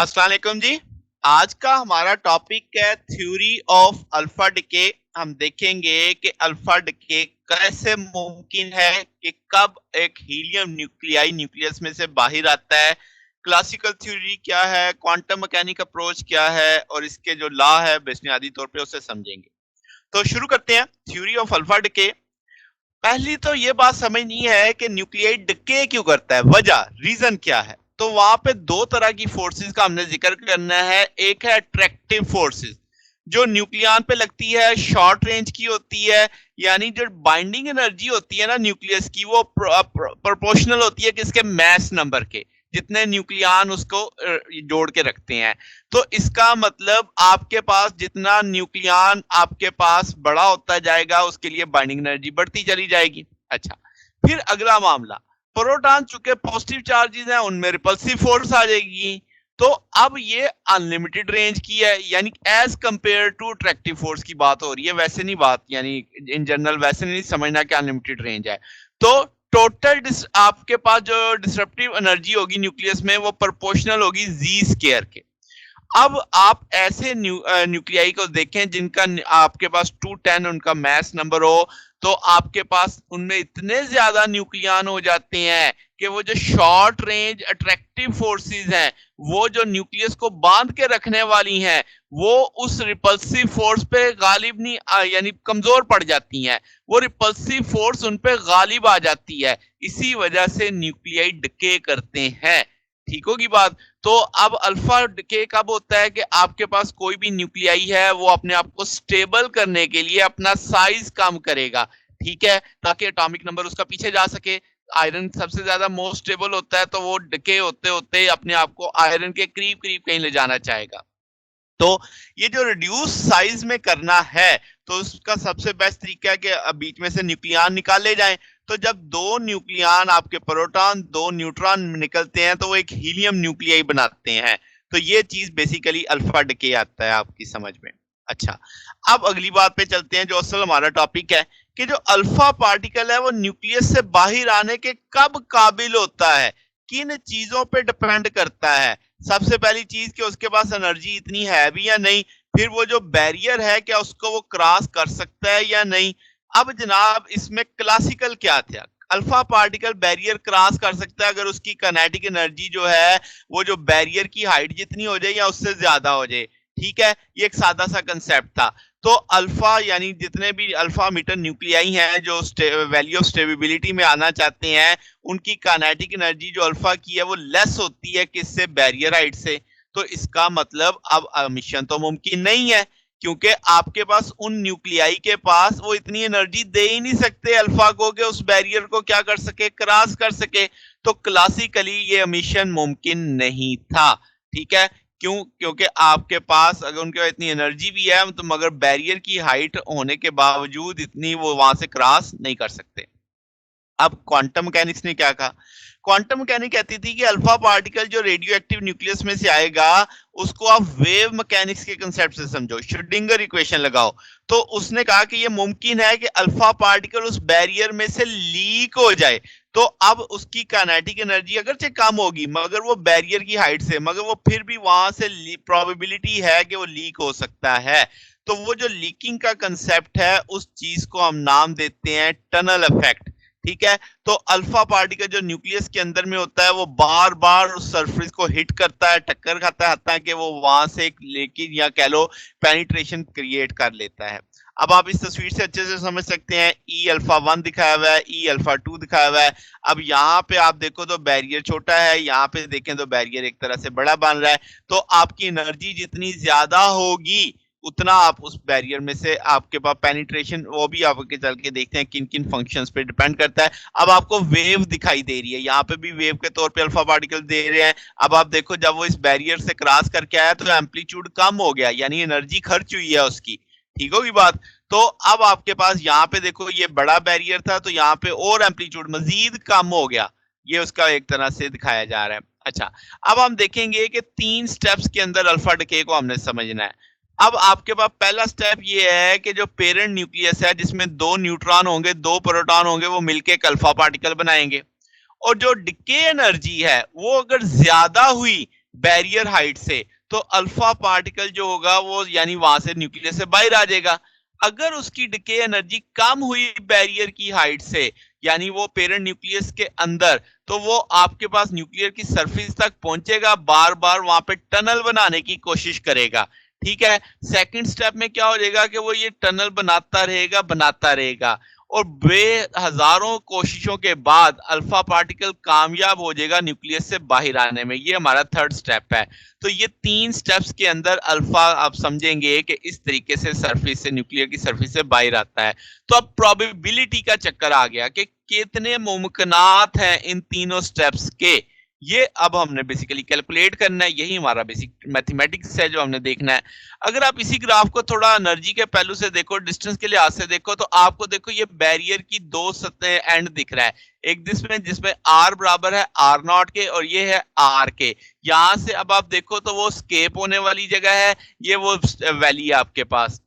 अस्सलाम वालेकुम जी। आज का हमारा टॉपिक है थ्योरी ऑफ अल्फा डिके। हम देखेंगे कि अल्फा डिके कैसे मुमकिन है कि कब एक हीलियम न्यूक्लियाई न्यूक्लियस में से बाहर आता है, क्लासिकल थ्योरी क्या है, क्वांटम मैकेनिक अप्रोच क्या है और इसके जो लॉ है बुनियादी तौर पे उसे समझेंगे। तो शुरू करते हैं थ्योरी ऑफ अल्फा डिके। पहली तो ये बात समझनी है कि न्यूक्लियाइड डिके क्यों करता है, वजह रीजन क्या है। तो वहां पे दो तरह की फोर्सेस का हमने जिक्र करना है। एक है अट्रैक्टिव फोर्सेस जो न्यूक्लियन पे लगती है, शॉर्ट रेंज की होती है, यानी जो बाइंडिंग एनर्जी होती है ना न्यूक्लियस की वो प्रोपोर्शनल होती है किसके, मैस नंबर के, जितने न्यूक्लियन उसको जोड़ के रखते हैं। तो इसका मतलब आपके पास जितना न्यूक्लियन आपके पास बड़ा होता जाएगा उसके लिए बाइंडिंग एनर्जी बढ़ती चली जाएगी। अच्छा, फिर अगला मामला, प्रोटॉन चूंकि पॉजिटिव चार्जेस हैं उनमें रिपल्सिव फोर्स आ जाएगी। तो अब ये अनलिमिटेड रेंज की है, यानी as compare to attractive force की बात हो रही है, वैसे नहीं बात, यानी इन जनरल वैसे नहीं समझना कि अनलिमिटेड रेंज है। तो टोटल आपके पास जो डिसरप्टिव एनर्जी होगी न्यूक्लियस में वो प्रोपोर्शनल होगी जी स्क्वायर के। अब आप ऐसे न्यूक्लियाई को देखें जिनका आपके पास 210 उनका मैस नंबर हो, तो आपके पास उनमें इतने ज्यादा न्यूक्लियन हो जाते हैं कि वो जो शॉर्ट रेंज अट्रैक्टिव फोर्सेस हैं, वो जो न्यूक्लियस को बांध के रखने वाली हैं, वो उस रिपल्सिव फोर्स पे गालिब नहीं यानी कमजोर पड़ जाती हैं। वो रिपल्सिव फोर्स उन पे गालिब आ जाती है, इसी वजह से न्यूक्लियाई डिके करते हैं। ठीक होगी बात। तो अब अल्फा डिके कब होता है कि आपके पास कोई भी न्यूक्लियाई है वो अपने आप को स्टेबल करने के लिए अपना साइज कम करेगा, ठीक है, ताकि एटॉमिक नंबर उसका पीछे जा सके। आयरन सबसे ज्यादा मोस्ट स्टेबल होता है, तो वो डिके होते होते अपने आप को आयरन के करीब करीब कहीं ले जाना चाहेगा। तो ये जो रिड्यूस साइज में करना है, तो उसका सबसे बेस्ट तरीका है कि बीच में से न्यूक्लियन निकाले जाएं। तो जब दो न्यूक्लियन आपके प्रोटॉन दो न्यूट्रॉन निकलते हैं तो वो एक हीलियम न्यूक्लियाई बनाते हैं। तो ये चीज बेसिकली अल्फा डिके आता है आपकी समझ में। अच्छा, अब अगली बात पे चलते हैं जो असल हमारा टॉपिक है कि जो अल्फा पार्टिकल है वो न्यूक्लियस से बाहर आने के कब काबिल होता है, किन चीजों पे डिपेंड करता है। सबसे पहली चीज कि उसके पास एनर्जी इतनी है भी या नहीं, फिर वो जो बैरियर है क्या उसको वो क्रॉस कर सकता है या नहीं। अब जनाब इसमें क्लासिकल क्या था, अल्फा पार्टिकल बैरियर क्रॉस कर सकता है अगर उसकी काइनेटिक एनर्जी जो है वो जो बैरियर की हाइट जितनी हो जाए या उससे ज्यादा हो जाए। ठीक है, ये एक सादा सा कंसेप्ट था। तो अल्फा यानी जितने भी अल्फा मीटर न्यूक्लियाई हैं जो वैल्यू ऑफ स्टेबिलिटी में आना चाहते हैं, उनकी काइनेटिक एनर्जी जो अल्फा की है वो लेस होती है किससे, बैरियर हाइट से। तो इसका मतलब अब मिशन तो मुमकिन नहीं है, क्योंकि आपके पास उन न्यूक्लियाई के पास वो इतनी एनर्जी दे ही नहीं सकते अल्फा को कि उस बैरियर को क्या कर सके, क्रॉस कर सके। तो क्लासिकली ये मिशन मुमकिन नहीं था। ठीक है, क्यों, क्योंकि आपके पास अगर उनके पास इतनी एनर्जी भी है तो मगर बैरियर की हाइट होने के बावजूद इतनी वो वहां से क्रॉस नहीं कर सकते। अब क्वांटम मैकेनिक्स ने क्या कहा, क्वांटम मैकेनिक कहती थी कि अल्फा पार्टिकल जो रेडियो एक्टिव न्यूक्लियस में से आएगा उसको आप वेव मैकेनिक्स के कंसेप्ट से समझो, श्रोडिंगर इक्वेशन लगाओ। तो उसने कहा कि ये मुमकिन है कि अल्फा पार्टिकल उस बैरियर में से लीक हो जाए। तो अब उसकी काइनेटिक एनर्जी अगरचे कम होगी मगर वो बैरियर की हाइट से, मगर वो फिर भी वहां से प्रोबेबिलिटी है कि वो लीक हो सकता है। तो वो जो लीकिंग का कंसेप्ट है उस चीज को हम नाम देते हैं टनल इफेक्ट। ठीक है, तो अल्फा पार्टिकल जो न्यूक्लियस के अंदर में होता है वो बार बार उस सरफेस को हिट करता है, टक्कर खाता है, हत्ता कि वो वहां से एक लेकिन या कह लो पेनिट्रेशन क्रिएट कर लेता है। अब आप इस तस्वीर से अच्छे से समझ सकते हैं, ई अल्फा 1 दिखाया हुआ है, ई अल्फा 2 दिखाया हुआ है। अब यहाँ पे आप देखो तो बैरियर छोटा है, यहाँ पे देखें तो बैरियर एक तरह से बड़ा बन रहा है। तो आपकी एनर्जी जितनी ज्यादा होगी उतना आप उस बैरियर में से आपके पास पेनिट्रेशन, वो भी आपके चल के देखते हैं किन किन फंक्शंस पे डिपेंड करता है। अब आपको वेव दिखाई दे रही है, यहाँ पे भी वेव के तौर पे अल्फा पार्टिकल दे रहे हैं। अब आप देखो जब वो इस बैरियर से क्रॉस करके आया तो एम्पलीट्यूड कम हो गया, यानी एनर्जी खर्च हुई है उसकी। ठीक होगी बात। तो अब आपके पास यहाँ पे देखो ये बड़ा बैरियर था तो यहाँ पे और एम्पलीट्यूड मजीद कम हो गया, ये उसका एक तरह से दिखाया जा रहा है। अच्छा, अब हम देखेंगे कि 3 स्टेप्स के अंदर अल्फा डिके को हमने समझना है। अब आपके पास पहला स्टेप ये है कि जो पेरेंट न्यूक्लियस है जिसमें 2 न्यूट्रॉन होंगे 2 प्रोटॉन होंगे वो मिलके एक अल्फा पार्टिकल बनाएंगे। और जो डिके एनर्जी है वो अगर ज्यादा हुई बैरियर हाइट से, तो अल्फा पार्टिकल जो होगा वो यानी वहां से न्यूक्लियस से बाहर आ जाएगा। अगर उसकी डिके एनर्जी कम हुई बैरियर की हाइट से, यानी वो पेरेंट न्यूक्लियस के अंदर, तो वो आपके पास न्यूक्लियर की सरफेस तक पहुंचेगा, बार बार वहां पे टनल बनाने की कोशिश करेगा। ठीक है, सेकंड स्टेप में क्या हो जाएगा कि वो ये टनल बनाता रहेगा और हजारों कोशिशों के बाद अल्फा पार्टिकल कामयाब हो जाएगा न्यूक्लियस से बाहर आने में। ये हमारा थर्ड स्टेप है। तो ये 3 स्टेप्स के अंदर अल्फा आप समझेंगे कि इस तरीके से सरफेस से, न्यूक्लियर की सरफेस से बाहर आता है। तो अब प्रोबेबिलिटी का चक्कर आ गया कि कितने मुमकिनात हैं इन तीनों स्टेप्स के, ये अब हमने बेसिकली कैलकुलेट करना है। यही हमारा बेसिक मैथमेटिक्स है जो हमने देखना है। अगर आप इसी ग्राफ को थोड़ा एनर्जी के पहलू से देखो, डिस्टेंस के लिहाज से देखो, तो आपको देखो ये बैरियर की 2 सतह एंड दिख रहा है। एक जिसमें आर बराबर है आर नॉट के और ये है आर के। यहां से अब आप देखो तो वो स्केप होने वाली जगह है, ये वो वैली है आपके पास।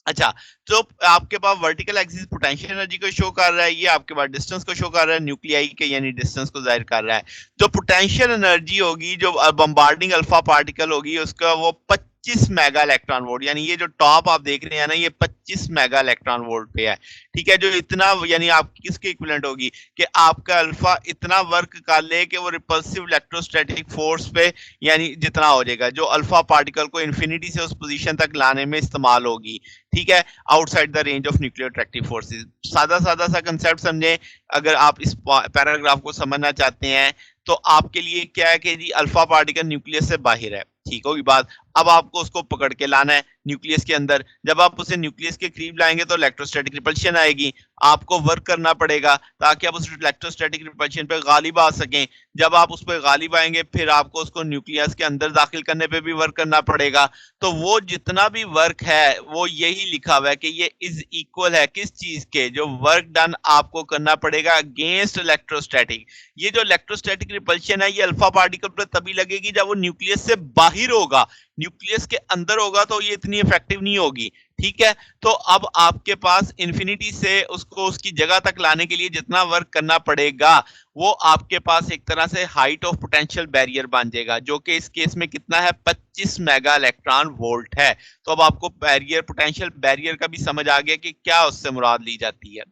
अच्छा, तो आपके पास वर्टिकल एक्सिस पोटेंशियल एनर्जी को शो कर रहा है, ये आपके पास डिस्टेंस को शो कर रहा है, न्यूक्लियाई के यानी डिस्टेंस को जाहिर कर रहा है। जो पोटेंशियल एनर्जी होगी, जो बम्बार्डिंग अल्फा पार्टिकल होगी, उसका वो 25 मेगा इलेक्ट्रॉन वोल्ट, यानी ये जो टॉप आप देख रहे हैं ना, ये 25 मेगा इलेक्ट्रॉन वोल्ट पे है। ठीक है, जो इतना यानी आप किसके इक्विवेलेंट होगी कि आपका अल्फा इतना वर्क कर ले कि वो रिपल्सिव इलेक्ट्रोस्टैटिक फोर्स पे यानी जितना हो जाएगा, जो अल्फा पार्टिकल को इन्फिनिटी से उस पोजीशन तक लाने में इस्तेमाल होगी। ठीक है, outside the range of nuclear attractive forces. सादा सादा सा कंसेप्ट समझे। अगर आप इस पैराग्राफ को समझना चाहते हैं तो आपके लिए क्या है कि जी अल्फा पार्टिकल न्यूक्लियस से बाहर है, ठीक होगी बात। अब आपको उसको पकड़ के लाना है न्यूक्लियस के अंदर। जब आप उसे न्यूक्लियस के करीब लाएंगे तो इलेक्ट्रोस्टैटिक रिपल्शन आएगी, आपको वर्क करना पड़ेगा ताकि आप उस इलेक्ट्रोस्टैटिक रिपल्शन पे गालिब आ सकें। जब आप उस पर गालिब आएंगे फिर आपको उसको न्यूक्लियस के अंदर दाखिल करने पे भी वर्क करना पड़ेगा। तो वो जितना भी वर्क है वो यही लिखा हुआ है कि ये इज इक्वल है किस चीज के, जो वर्क डन आपको करना पड़ेगा अगेंस्ट इलेक्ट्रोस्टैटिक। ये जो इलेक्ट्रोस्टैटिक रिपल्शन है ये अल्फा पार्टिकल पर तभी लगेगी जब वो न्यूक्लियस से बाहर होगा, न्यूक्लियस के अंदर होगा तो ये इतनी इफेक्टिव नहीं होगी। ठीक है, तो अब आपके पास इंफिनिटी से उसको उसकी जगह तक लाने के लिए जितना वर्क करना पड़ेगा वो आपके पास एक तरह से हाइट ऑफ पोटेंशियल बैरियर बन जाएगा, जो कि इस केस में कितना है 25 मेगा इलेक्ट्रॉन वोल्ट है। तो अब आपको बैरियर, पोटेंशियल बैरियर का भी समझ आ गया कि क्या उससे मुराद ली जाती है।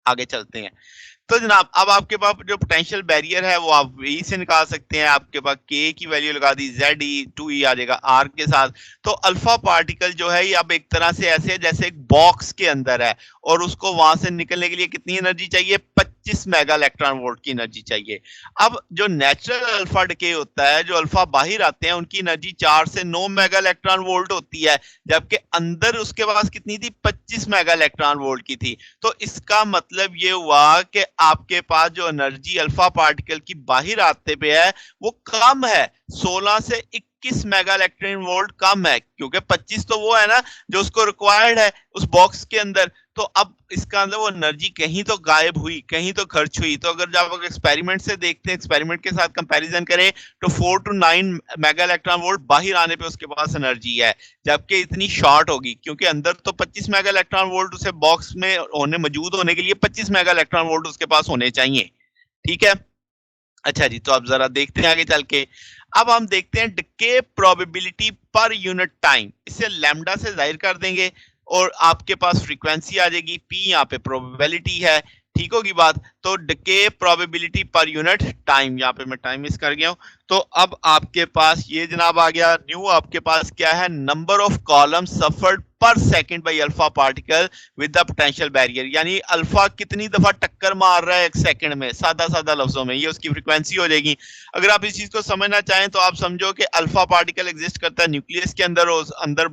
आगे चलते हैं। तो जनाब अब आपके पास जो पोटेंशियल बैरियर है वो आप V से निकाल सकते हैं। आपके पास K की वैल्यू लगा दी, ZE 2E आ जाएगा R के साथ। तो अल्फा पार्टिकल जो है ये अब एक तरह से ऐसे है जैसे एक बॉक्स के अंदर है और उसको वहां से निकलने के लिए कितनी एनर्जी चाहिए, 25 मेगा इलेक्ट्रॉन वोल्ट की एनर्जी चाहिए। अब जो नेचुरल अल्फा डिके होता है, जो अल्फा बाहर आते हैं उनकी एनर्जी 4 से 9 मेगा इलेक्ट्रॉन वोल्ट होती है, जबकि अंदर उसके पास कितनी थी, 25 मेगा इलेक्ट्रॉन वोल्ट की थी। तो इसका मतलब ये हुआ कि आपके पास जो एनर्जी अल्फा पार्टिकल की बाहर आते पे है वो कम है, 16 से 21 मेगा इलेक्ट्रॉन वोल्ट कम है, क्योंकि 25 तो वो है ना जो उसको रिक्वायर्ड है उस बॉक्स के अंदर। तो अब इसका अंदर वो एनर्जी कहीं तो गायब हुई, कहीं तो खर्च हुई। तो अगर जब एक्सपेरिमेंट से देखते हैं, एक्सपेरिमेंट के साथ कंपैरिजन करें तो 4 to 9 मेगा इलेक्ट्रॉन वोल्ट बाहर आने पे उसके पास एनर्जी है, जबकि इतनी शॉर्ट होगी क्योंकि अंदर तो 25 मेगा इलेक्ट्रॉन वोल्ट उसे बॉक्स में होने मौजूद होने के लिए 25 मेगा इलेक्ट्रॉन वोल्ट उसके पास होने चाहिए। ठीक है, अच्छा जी, तो अब जरा देखते हैं आगे चल के। अब हम देखते हैं decay probability per unit time, इसे लैम्डा से जाहिर कर देंगे और आपके पास फ्रीक्वेंसी आ जाएगी, पी यहाँ पे प्रोबेबिलिटी है, ठीक होगी बात। तो decay probability per unit time, यहाँ पे मैं टाइम मिस कर गया हूं। तो अब आपके पास ये जनाब आ गया न्यू, आपके पास क्या है, नंबर ऑफ कॉलम सफर्ड पर second by alpha particle with the potential barrier, यानी अल्फा कितनी दफा टक्कर मार रहा है एक सेकंड में, सादा सादा लफ्जों में ये उसकी फ्रीक्वेंसी हो जाएगी। अगर आप इस चीज को समझना चाहें तो आप समझो कि अल्फा पार्टिकल एग्जिस्ट करता है न्यूक्लियस के अंदर, और अंदर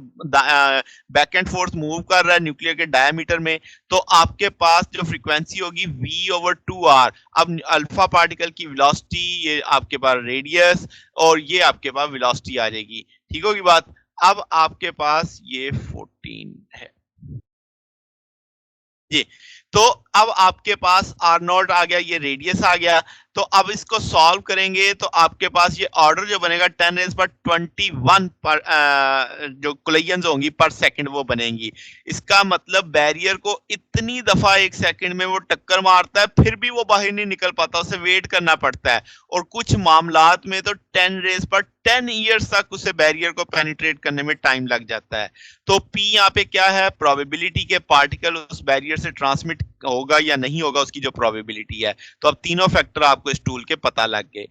बैक एंड फोर्थ मूव कर रहा है न्यूक्लियर के डायमीटर में। तो आपके पास जो फ्रीक्वेंसी होगी V/2R। अब अल्फा पार्टिकल की वेलोसिटी, ये आपके पास रेडियस और ये आपके पास वेलोसिटी आ जाएगी, ठीक होगी बात। अब आपके पास ये 14 है जी। तो अब आपके पास R0 आ गया, ये रेडियस आ गया। तो अब इसको सॉल्व करेंगे तो आपके पास ये ऑर्डर जो बनेगा 10⁻21 पर जो कोलिजन्स होंगी पर सेकंड वो बनेंगी। इसका मतलब बैरियर को इतनी दफा एक सेकंड में वो टक्कर मारता है, फिर भी वो बाहर नहीं निकल पाता, उसे वेट करना पड़ता है। और कुछ मामलात में तो 10⁻10 ईयर्स तक उसे बैरियर को पेनिट्रेट करने में टाइम लग जाता है। तो P यहाँ पे क्या है, प्रोबेबिलिटी के पार्टिकल उस बैरियर से ट्रांसमिट होगा या नहीं होगा, उसकी जो प्रोबेबिलिटी है। तो अब तीनों फैक्टर आपको इस टूल के पता लग गए।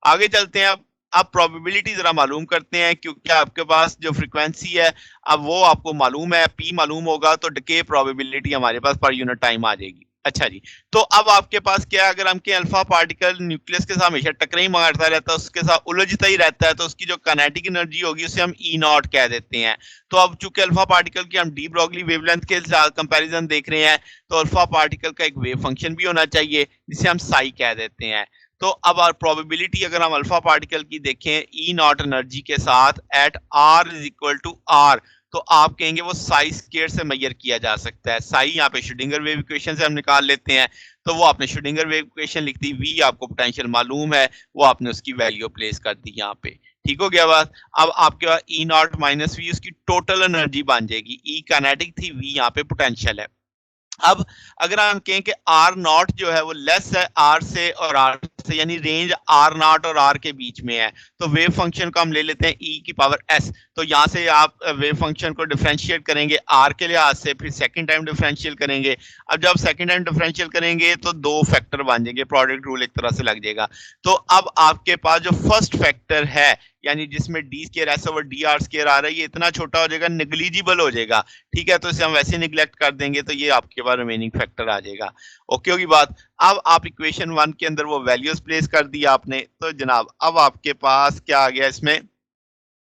आगे चलते हैं, अब प्रोबेबिलिटी जरा मालूम करते हैं, क्योंकि आपके पास जो फ्रीक्वेंसी है अब वो आपको मालूम है, P मालूम होगा तो डिके प्रोबेबिलिटी हमारे पास पर यूनिट टाइम आ जाएगी। अच्छा जी, तो अब आपके पास क्या है, अगर हम के अल्फा पार्टिकल न्यूक्लियस के साथ हमेशा टकराई ही मारता रहता है, उसके साथ उलझता ही रहता है, तो उसकी जो काइनेटिक एनर्जी होगी उसे हम ई नॉट कह देते हैं। तो अब चूंकि अल्फा पार्टिकल की हम डी ब्रॉगली वेवलेंथ के साथ कंपैरिजन देख रहे हैं, तो अल्फा पार्टिकल का एक वेव फंक्शन भी होना चाहिए जिसे हम साई कह देते हैं। तो अब प्रोबेबिलिटी अगर हम अल्फा पार्टिकल की देखें ई नॉट एनर्जी के साथ at R is equal to R, तो आप कहेंगे वो साई स्क्वायर से मेजर किया जा सकता है। साई यहाँ पे श्रोडिंगर वेव इक्वेशन से हम निकाल लेते हैं, तो वो आपने श्रोडिंगर वेव इक्वेशन लिख दी, वी आपको पोटेंशियल मालूम है, वो आपने उसकी वैल्यू प्लेस कर दी यहाँ पे। ठीक हो गया बात। अब आपके पास ई नॉट माइनस वी उसकी टोटल एनर्जी बन जाएगी, ई काइनेटिक थी, वी यहाँ पे पोटेंशियल है। अब अगर हम कहें कि आर नॉट जो है वो लेस है आर से और आर से, यानी रेंज आर नॉट और आर के बीच में है, तो वेव फंक्शन को हम ले लेते हैं ई की पावर एस। तो यहाँ से आप वेव फंक्शन को डिफरेंशिएट करेंगे आर के लिहाज से, फिर सेकंड टाइम डिफरेंशियल करेंगे। अब जब सेकंड टाइम डिफरेंशियल करेंगे तो दो फैक्टर बन जाएंगे, प्रोडक्ट रूल एक तरह से लग जाएगा। तो अब आपके पास जो फर्स्ट फैक्टर है, यानी जिसमें D square S over D R square आ रहा है, ये इतना छोटा हो जाएगा, निग्लिजिबल हो जाएगा। ठीक है, तो इसे हम वैसे निग्लेक्ट कर देंगे, तो ये आपके पास रिमेनिंग फैक्टर आ जाएगा। ओके होगी बात। अब आप इक्वेशन 1 के अंदर वो वैल्यूज प्लेस कर दिया आपने, तो जनाब अब आपके पास क्या आ गया, इसमें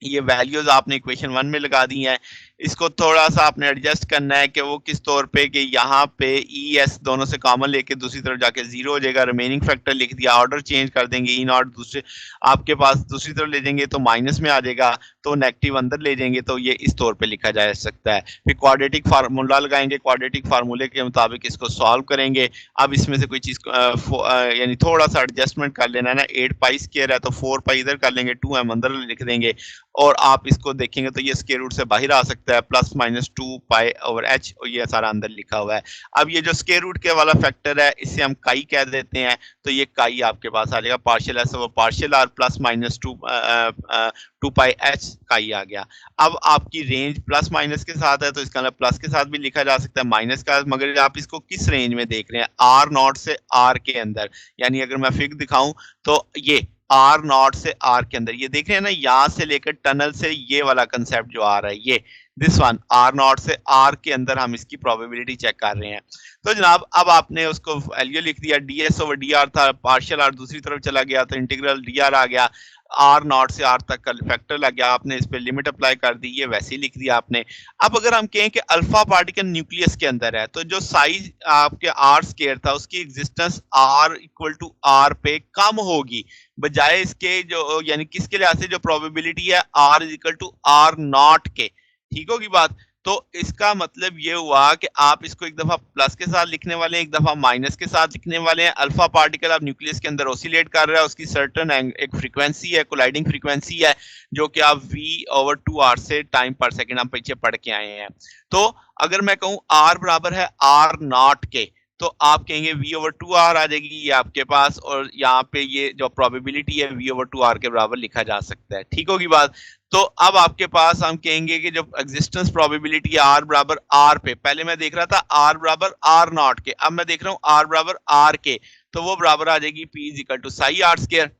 ये वैल्यूज आपने इक्वेशन 1 में लगा दी हैं। इसको थोड़ा सा आपने एडजस्ट करना है कि वो किस तौर पे कि यहाँ पे ई एस दोनों से कॉमन लेके दूसरी तरफ जाके जीरो हो जाएगा, रिमेनिंग फैक्टर लिख दिया, ऑर्डर चेंज कर देंगे, ई नॉट दूसरे आपके पास दूसरी तरफ ले जाएंगे तो माइनस में आ जाएगा, तो नेगेटिव अंदर ले जाएंगे, तो ये इस तौर पे लिखा जा सकता है। फिर क्वाड्रेटिक फार्मूला लगाएंगे, क्वाड्रेटिक फार्मूले के मुताबिक इसको सॉल्व करेंगे। अब इसमें से कोई चीज यानी थोड़ा सा एडजस्टमेंट कर लेना है ना, 8 पाई स्क्वायर है तो 4 पाई इधर कर लेंगे, 2m अंदर लिख देंगे, और आप इसको देखेंगे तो ये स्क्वायर रूट से बाहर आ सकता है, plus minus 2 pi over H, और ये सारा अंदर लिखा हुआ है। अब ये जो स्क्वायर रूट के वाला फैक्टर है इसे हम काई कह देते हैं, तो ये काई आपके पास आ जाएगा partial S over partial R plus minus 2 pi H chi आ गया। अब आपकी रेंज प्लस माइनस के साथ है, तो इसका मतलब प्लस के साथ भी लिखा जा सकता है, माइनस का, मगर आप इसको किस रेंज में देख रहे हैं, आर नॉट से आर के अंदर। यानी अगर मैं फिग दिखाऊं तो ये आर नॉट से आर के अंदर, ये देख रहे हैं ना, यहां से लेकर टनल से ये वाला कंसेप्ट जो आ रहा है, ये दिस वन आर नॉट से आर के अंदर हम इसकी प्रोबेबिलिटी चेक कर रहे हैं। तो जनाब अब आपने उसको वैल्यू लिख दिया, D S over D are था, पार्शियल आर दूसरी तरफ चला गया तो इंटीग्रल डी आर आ गया, आर नॉट से आर तक का फैक्टर लग गया, आपने इस पे लिमिट अप्लाई कर दी, ये वैसे ही लिख दिया आपने। अब अगर हम कहें कि अल्फा पार्टिकल न्यूक्लियस के अंदर है, तो जो साइज आपके आर स्क्वायर था उसकी existence R equal to R पे कम होगी, बजाय इसके जो यानी किसके लिहाज से जो प्रोबेबिलिटी है R is equal to R naught के। ठीक होगी बात। तो इसका मतलब ये हुआ कि आप इसको एक दफा प्लस के साथ लिखने वाले हैं, एक दफा माइनस के साथ लिखने वाले हैं। अल्फा पार्टिकल आप न्यूक्लियस के अंदर ऑसिलेट कर रहा है, उसकी सर्टेन एक फ्रीक्वेंसी है, कोलाइडिंग फ्रीक्वेंसी है, जो कि आप v ओवर 2r से टाइम पर सेकंड हम पीछे पढ़ के आए हैं। तो अगर मैं कहूं r बराबर है r नॉट के, तो आप कहेंगे v ओवर 2r आ जाएगी ये आपके पास, और यहाँ पे ये जो प्रोबेबिलिटी है v ओवर 2r के बराबर लिखा जा सकता है। ठीक होगी बात। तो अब आपके पास हम कहेंगे कि जो एग्जिस्टेंस प्रोबेबिलिटी है r बराबर r पे, पहले मैं देख रहा था r बराबर r नॉट के, अब मैं देख रहा हूँ r बराबर r के, तो वो बराबर आ जाएगी p is equal to psi R square.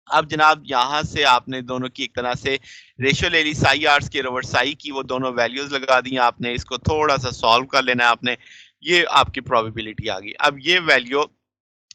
अब जनाब यहां से आपने दोनों की एक तरह से रेशियो ले ली, psi R square over psi की, वो दोनों वैल्यूज लगा दी आपने, इसको थोड़ा सा सॉल्व कर लेना है आपने, ये आपकी प्रोबेबिलिटी आ गई। अब ये वैल्यू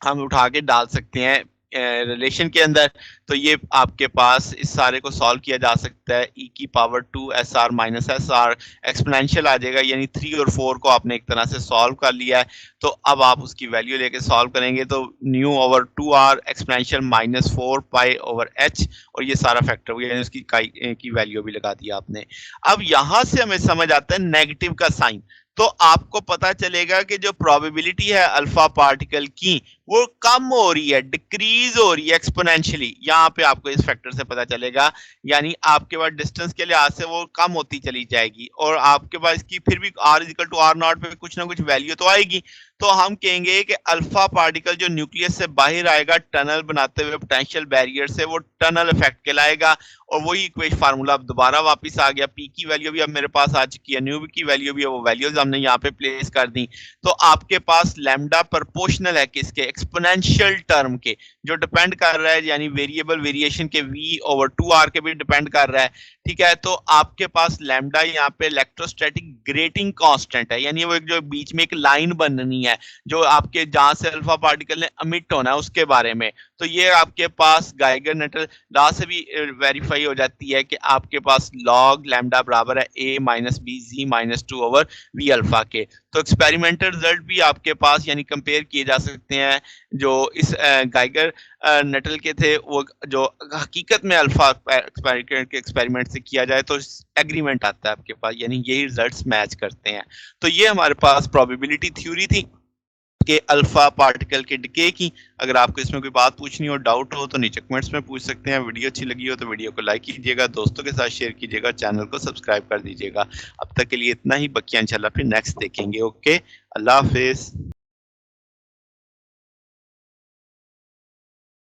हम उठा के डाल सकते हैं रिलेशन के अंदर, तो ये आपके पास इस सारे को सॉल्व किया जा सकता है, e की power 2 S R minus S R exponential आ जाएगा, यानी 3 और 4 को आपने एक तरह से सॉल्व कर लिया है। तो अब आप उसकी वैल्यू लेके सॉल्व करेंगे तो new over 2r exponential minus 4 pi over h, और ये सारा फैक्टर हो गया, उसकी की वैल्यू भी लगा दी आपने। अब यहां से हमें समझ आता है नेगेटिव का साइन। तो आपको पता चलेगा कि जो प्रोबेबिलिटी है अल्फा पार्टिकल की वो कम हो रही है, डिक्रीज हो रही है एक्सपोनेंशियली। यहाँ पे आपको इस फैक्टर से पता चलेगा, यानी आपके पास डिस्टेंस के लिहाज से वो कम होती चली जाएगी और आपके पास इसकी फिर भी r equal to R naught पे कुछ ना कुछ वैल्यू तो आएगी। तो हम कहेंगे कि अल्फा पार्टिकल जो न्यूक्लियस से बाहर आएगा टनल बनाते हुए पोटेंशियल बैरियर से, वो टनल इफेक्ट कहलाएगा। और वही इक्वेशन फार्मूला अब दोबारा वापस आ गया, पी की वैल्यू भी अब मेरे पास आ चुकी है, न्यू की वैल्यू भी है, वो वैल्यूज हमने यहाँ पे प्लेस कर दी। तो आपके पास लैम्डा प्रोपोर्शनल है किसके, एक्सपोनेंशियल टर्म के, जो डिपेंड कर रहा है यानी वेरिएबल वेरिएशन के v ओवर 2r के भी डिपेंड कर रहा है। ठीक है, तो आपके पास लैम्डा यहाँ पे इलेक्ट्रोस्टैटिक ग्रेटिंग कांस्टेंट है, यानी वो एक जो बीच में एक लाइन बननी है जो आपके जहां से अल्फा पार्टिकल ने अमिट होना है उसके बारे में। तो ये आपके पास गाइगर नटल लॉ से भी वेरीफाई हो जाती है कि आपके पास लॉग लैम्डा बराबर है a minus B G minus two over V alpha के। तो एक्सपेरिमेंटल रिजल्ट भी आपके पास यानी कंपेयर किए जा सकते हैं जो इस गाइगर नटल के थे, वो जो हकीकत में अल्फा एक्सपेरिमेंट से किया जाए तो एग्रीमेंट आता है आपके पास, यानी यही रिजल्ट्स मैच करते हैं। तो ये हमारे पास प्रोबेबिलिटी थ्योरी थी कि अल्फा पार्टिकल के डिके की। अगर आपको इसमें कोई बात पूछनी हो, डाउट हो तो नीचे कमेंट्स में पूछ सकते हैं। वीडियो अच्छी लगी हो तो वीडियो को लाइक कीजिएगा, दोस्तों के साथ शेयर कीजिएगा, चैनल को सब्सक्राइब कर दीजिएगा। अब तक के लिए इतना ही, बकिया इंशाल्लाह फिर नेक्स्ट देखेंगे। ओके, अल्लाह हाफिज।